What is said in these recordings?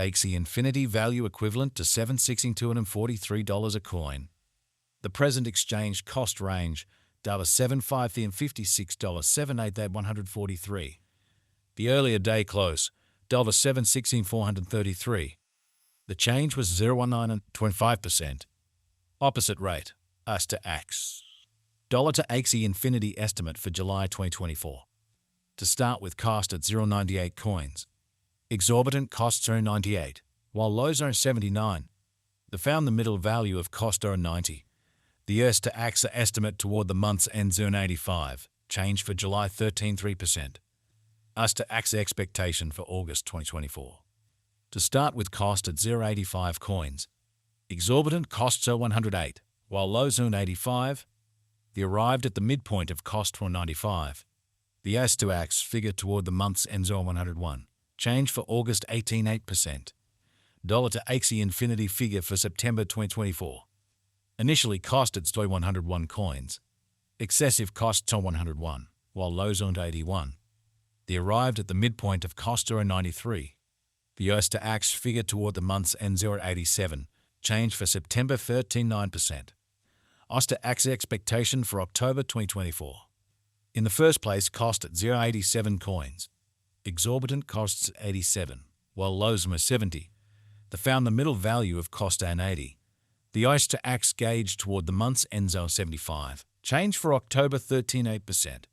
Axie Infinity value equivalent to $7,643 a coin. The present exchange cost range $7,556.788,143. The earlier day close $7,16,433. The change was 0.19 and 25%. Opposite rate US to X. Dollar to Axie Infinity estimate for July 2024. To start with, cost at 0.98 coins. Exorbitant costs are 98, while lows are 79. The found the middle value of cost are 90. The US to Axie estimate toward the month's end 0.85. Change for July 13.3%. US to Axie expectation for August 2024. To start with, cost at 0.85 coins. Exorbitant costs are 108, while lows are 85. The arrived at the midpoint of cost were 95. The US to Axie figure toward the month's end 101. Change for August 18.8%. Dollar to Axie Infinity figure for September 2024. Initially costed 101 coins. Excessive costs are 101, while lows are 81. The arrived at the midpoint of cost are 93. The US to Axie figure toward the month's end 0.87. Change for September 13.9%. US to Axie expectation for October 2024. In the first place, cost at 0.87 coins. Exorbitant costs 87, while lows are 70. The found the middle value of cost at 80. The US to Axie gauge toward the month's end 75. Change for October 13.8%.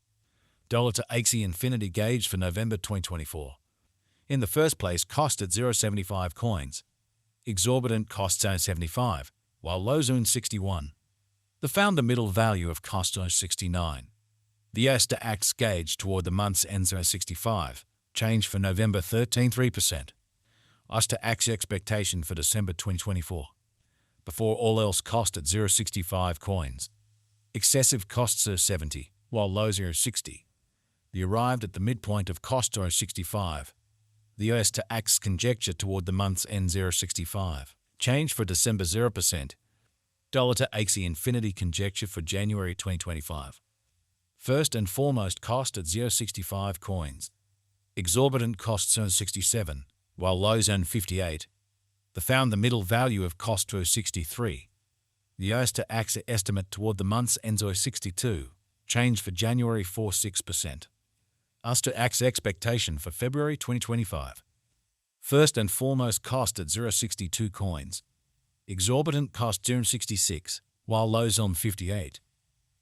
Dollar to Axie Infinity gauge for November 2024. In the first place, cost at 0.75 coins. Exorbitant costs are 75, while lows are 61. The found the middle value of cost are 69. The US to Axie gauge toward the month's end 65. Change for November 13.3%. US to Axie expectation for December 2024. Before all else, cost at 0.65 coins. Excessive costs are 70, while lows are 60. The arrived at the midpoint of cost are 65. The US to Axie conjecture toward the month's end 0.65. Change for December 0%. Dollar to Axie Infinity conjecture for January 2025. First and foremost, cost at 0.65 coins. Exorbitant costs are 67, while lows earn 58. The found the middle value of cost was 63. The US to Axie estimate toward the month's end 62. Change for January 4.6%. US to Axie expectation for February 2025. First and foremost, cost at 0.62 coins. Exorbitant cost 0.66, while lows on 58.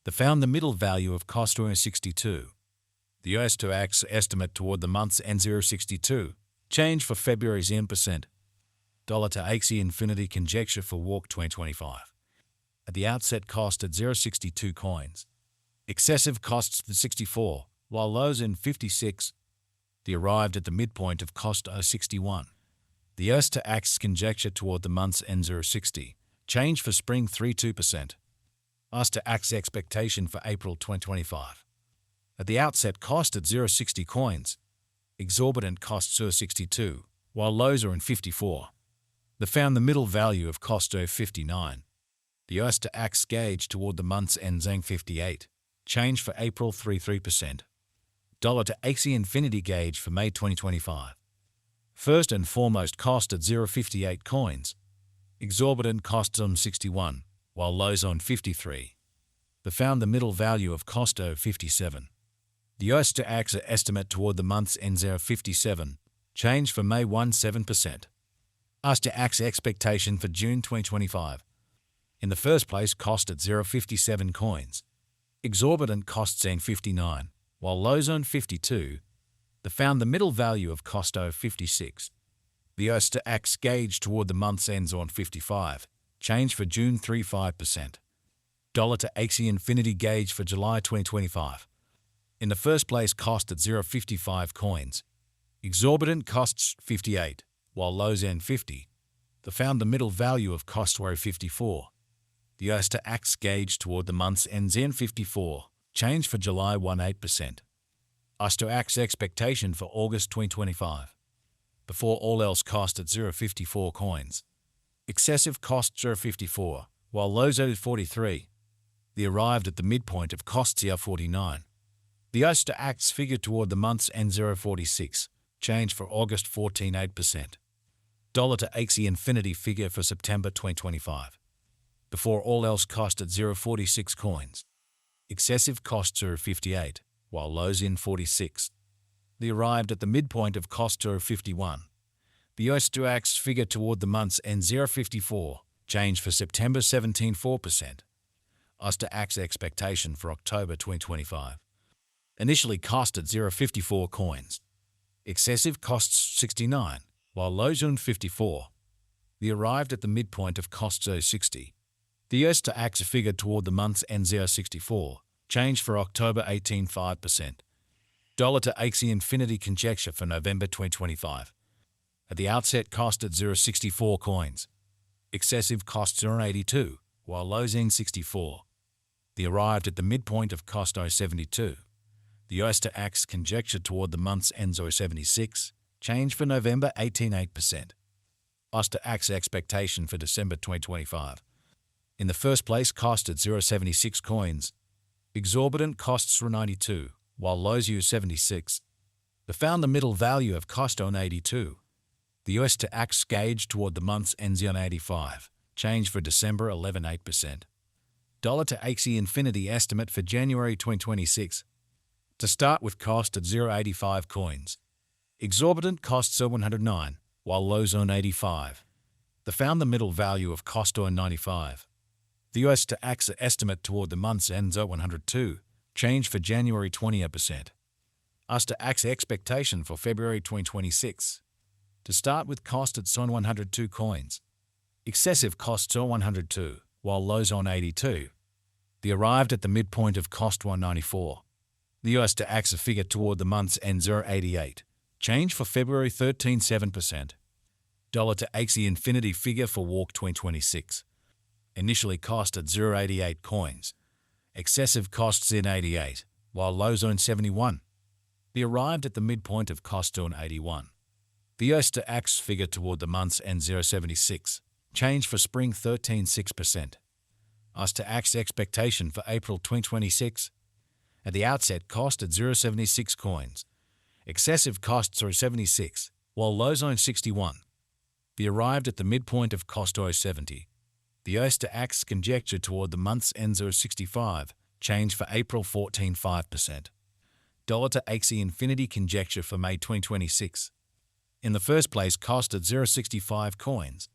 The found the middle value of cost was 62. The US to Axie estimate toward the month's end 0.62. Change for February's %. Dollar to Axie Infinity conjecture for Walk 2025. At the outset, cost at 0.62 coins. Excessive costs for 64, while lows in 56. The arrived at the midpoint of cost are 61. The US to Axie conjecture toward the month's end 0.60. Change for spring 3.2%. US to Axie expectation for April 2025. At the outset, cost at 0.60 coins. Exorbitant costs are 62, while lows are in 54. The found the middle value of cost are 59. The US to Axie gauge toward the month's end 58. Change for April 3.3%. Dollar to Axie Infinity gauge for May 2025. First and foremost, cost at 0.58 coins. Exorbitant costs on 61, while lows on 53. The found the middle value of cost of 57. The US to Axie estimate toward the month's end 0.57. Change for May 1.7%. US to Axie expectation for June 2025. In the first place, cost at 0.57 coins. Exorbitant costs in 59, while lows on 52. The found the middle value of cost of 56. The US to Axie gauge toward the month's ends on 55. Change for June 3.5%. Dollar to Axie Infinity gauge for July 2025. In the first place, cost at 0.55 coins. Exorbitant costs 58, while lows end 50. The found the middle value of cost were 54. The US to Axie gauge toward the month's ends in 54. Change for July 1.8%. US to Axie expectation for August 2025. Before all else, cost at 0.54 coins. Excessive costs are 54, while lows are 43. The arrived at the midpoint of costs are 49. The US to Axie figure toward the month's end 0.46. Change for August 14.8%. Dollar to Axie Infinity figure for September 2025. Before all else cost at 0.46 coins. Excessive costs are 58, while lows in 46. They arrived at the midpoint of cost to 51. The US to X figure toward the month's end 0.54, change for September 17.4%. US to X expectation for October 2025. Initially cost at 0.54 coins. Excessive costs 69, while lows earned 54. They arrived at the midpoint of cost 0.60. The US to X figure toward the month's end 0.64, change for October 18.5%. Dollar to Axie Infinity conjecture for November 2025. At the outset cost at 0.64 coins. Excessive costs are 82, while lows in 64. They arrived at the midpoint of cost 0.72. The US to X conjecture toward the month's end 0.76, change for November 18.8%. US to X expectation for December 2025. In the first place cost at 0.76 coins. Exorbitant costs were 92, while lows use 76. They found the middle value of cost on 82. The US to X gauge toward the month's end on 85, change for December 11.8%. Dollar to Axie Infinity estimate for January 2026. To start with cost at 0.85 coins. Exorbitant costs are 109, while lows on 85. They found the middle value of cost on 95. The US to X estimate toward the month's end 102, change for January 20%. US to X expectation for February 2026. To start with cost at 102 coins. Excessive costs are 102, while lows on 82. They arrived at the midpoint of cost 194. The US to X figure toward the month's end 0.88, change for February 13.7%. Dollar to Axie Infinity figure for Walk 2026. Initially cost at 0.88 coins. Excessive costs in 88, while lows on 71. They arrived at the midpoint of cost on 81. The US to X figure toward the month's end 0.76, change for spring 13.6%. US to X expectation for April 2026. At the outset cost at 0.76 coins. Excessive costs are 76, while lows on 61. They arrived at the midpoint of cost 0.70. The US to X conjecture toward the month's end 0.65, change for April 14.5%. Dollar to Axie Infinity conjecture for May 2026. In the first place cost at 0.65 coins.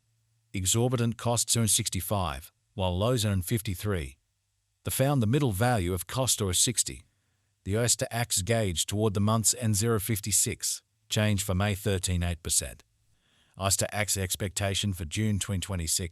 Exorbitant costs earn 65, while lows earn 53. They found the middle value of cost or 60. The US to X gauge toward the month's end 0.56, change for May 13.8%. US to X expectation for June 2026.